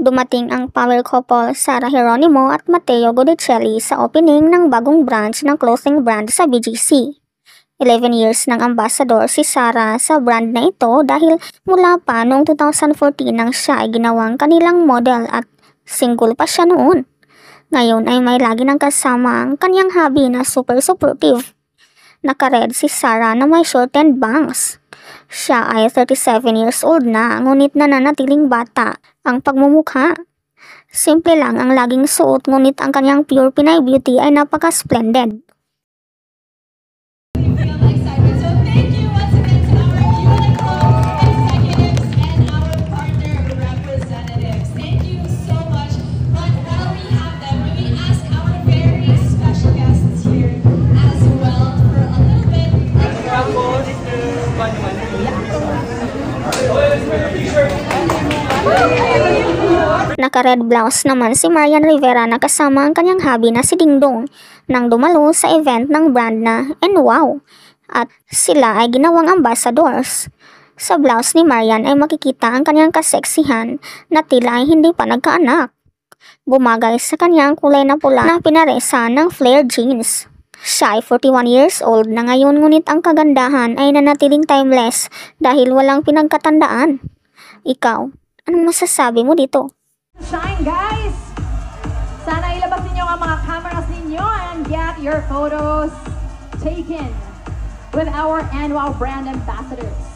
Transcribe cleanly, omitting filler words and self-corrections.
Dumating ang power couple Sara Geronimo at Matteo Gudicelli sa opening ng bagong branch ng clothing brand sa BGC. 11 years ng ambassador si Sara sa brand na ito dahil mula pa noong 2014 nang siya ay ginawang kanilang model at single pa siya noon. Ngayon ay may lagi ng kasama ang kanyang hubby na super supportive. Naka-red si Sara na may shortened bangs. Siya ay 37 years old na ngunit nananatiling bata ang pagmumukha. Simple lang ang laging suot ngunit ang kanyang pure Pinay beauty ay napaka-splendid. Naka-red blouse naman si Marian Rivera na kasama ang kanyang hubby na si Dingdong nang dumalo sa event ng brand na Wow at sila ay ginawang ambassadors. Sa blouse ni Marian ay makikita ang kanyang kaseksihan na tila ay hindi pa nagkaanak. Bumagay sa kanyang kulay na pula na pinaresa ng flare jeans. Siya ay 41 years old na ngayon ngunit ang kagandahan ay nanatiling timeless dahil walang pinagkatandaan. Ikaw, anong masasabi mo dito? Shine, guys! Sana ilabas ninyo ang mga cameras ninyo and get your photos taken with our annual brand ambassadors.